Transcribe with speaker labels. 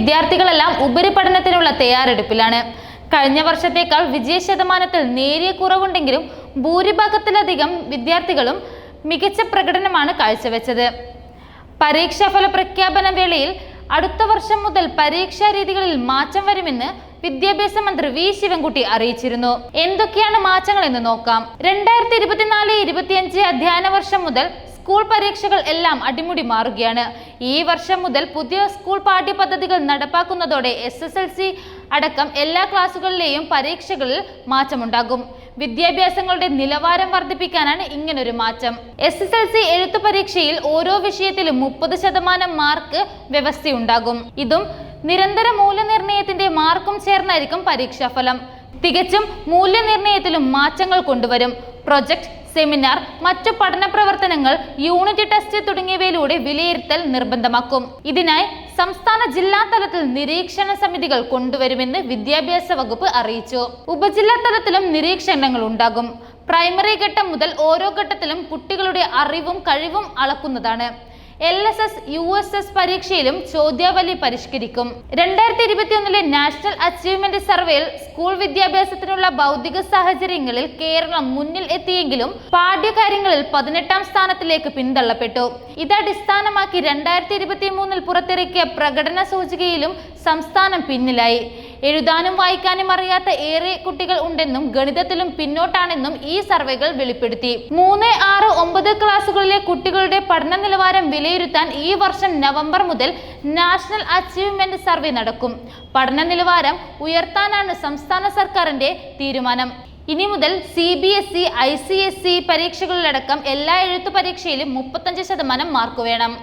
Speaker 1: വിദ്യാർത്ഥികളെല്ലാം ഉപരിപഠനത്തിനുള്ള തയ്യാറെടുപ്പിലാണ്. കഴിഞ്ഞ വർഷത്തേക്കാൾ വിജയശതമാനത്തിൽ നേരിയ കുറവുണ്ടെങ്കിലും ഭൂരിഭാഗത്തിലധികം വിദ്യാർത്ഥികളും മികച്ച പ്രകടനമാണ് കാഴ്ചവെച്ചത്. പരീക്ഷാഫല പ്രഖ്യാപന വേളയിൽ അടുത്ത വർഷം മുതൽ പരീക്ഷാ രീതികളിൽ മാറ്റം വരുമെന്ന് വിദ്യാഭ്യാസ മന്ത്രി വി ശിവൻകുട്ടി അറിയിച്ചിരുന്നു. എന്തൊക്കെയാണ് മാറ്റങ്ങൾ എന്ന് നോക്കാം. 2024-25 അധ്യയന വർഷം മുതൽ സ്കൂൾ പരീക്ഷകൾ എല്ലാം അടിമുടി മാറുകയാണ്. ഈ വർഷം മുതൽ പുതിയ സ്കൂൾ പാഠ്യപദ്ധതികൾ നടപ്പാക്കുന്നതോടെ SSLC അടക്കം എല്ലാ ക്ലാസുകളിലെയും പരീക്ഷകളിൽ മാറ്റമുണ്ടാകും. വിദ്യാഭ്യാസങ്ങളുടെ നിലവാരം വർദ്ധിപ്പിക്കാനാണ് ഇങ്ങനൊരു മാറ്റം. SSLC എഴുത്തു പരീക്ഷയിൽ ഓരോ വിഷയത്തിലും 30% മാർക്ക് വ്യവസ്ഥയുണ്ടാകും. ഇതും നിരന്തര മൂല്യനിർണ്ണയത്തിന്റെ മാർക്കും ചേർന്നായിരിക്കും പരീക്ഷാഫലം. തികച്ചും മൂല്യനിർണ്ണയത്തിലും മാറ്റങ്ങൾ കൊണ്ടുവരും. പ്രൊജക്ട്, സെമിനാർ, മറ്റു പഠന പ്രവർത്തനങ്ങൾ, യൂണിറ്റ് ടെസ്റ്റ് തുടങ്ങിയവയിലൂടെ വിലയിരുത്തൽ നിർബന്ധമാക്കും. ഇതിനായി സംസ്ഥാന ജില്ലാ തലത്തിൽ നിരീക്ഷണ സമിതികൾ കൊണ്ടുവരുമെന്ന് വിദ്യാഭ്യാസ വകുപ്പ് അറിയിച്ചു. ഉപജില്ലാ തലത്തിലും നിരീക്ഷണങ്ങൾ ഉണ്ടാകും. പ്രൈമറി ഘട്ടം മുതൽ ഓരോ ഘട്ടത്തിലും കുട്ടികളുടെ അറിവും കഴിവും അളക്കുന്നതാണ്. LSS, USS പരീക്ഷയിലും ചോദ്യാവലി പരിഷ്കരിക്കും. 2021 നാഷണൽ അച്ചീവ്മെന്റ് സർവേയിൽ സ്കൂൾ വിദ്യാഭ്യാസത്തിനുള്ള ഭൗതിക സാഹചര്യങ്ങളിൽ കേരളം മുന്നിൽ എത്തിയെങ്കിലും പാഠ്യകാര്യങ്ങളിൽ 18ാം സ്ഥാനത്തിലേക്ക് പിന്തള്ളപ്പെട്ടു. ഇതടിസ്ഥാനമാക്കി 2023 പുറത്തിറക്കിയ പ്രകടന സൂചികയിലും സംസ്ഥാനം പിന്നിലായി. എഴുതാനും വായിക്കാനും അറിയാത്ത ഏറെ കുട്ടികൾ ഉണ്ടെന്നും ഗണിതത്തിലും പിന്നോട്ടാണെന്നും ഈ സർവേകൾ വെളിപ്പെടുത്തി. 3, 6, 9 ക്ലാസുകളിലെ കുട്ടികളുടെ പഠന നിലവാരം വിലയിരുത്താൻ ഈ വർഷം നവംബർ മുതൽ നാഷണൽ അച്ചീവ്മെന്റ് സർവേ നടക്കും. പഠന നിലവാരം ഉയർത്താനാണ് സംസ്ഥാന സർക്കാരിന്റെ തീരുമാനം. ഇനി മുതൽ CBSE, ICSE പരീക്ഷകളിലടക്കം എല്ലാ എഴുത്തു പരീക്ഷയിലും 35% മാർക്ക് വേണം.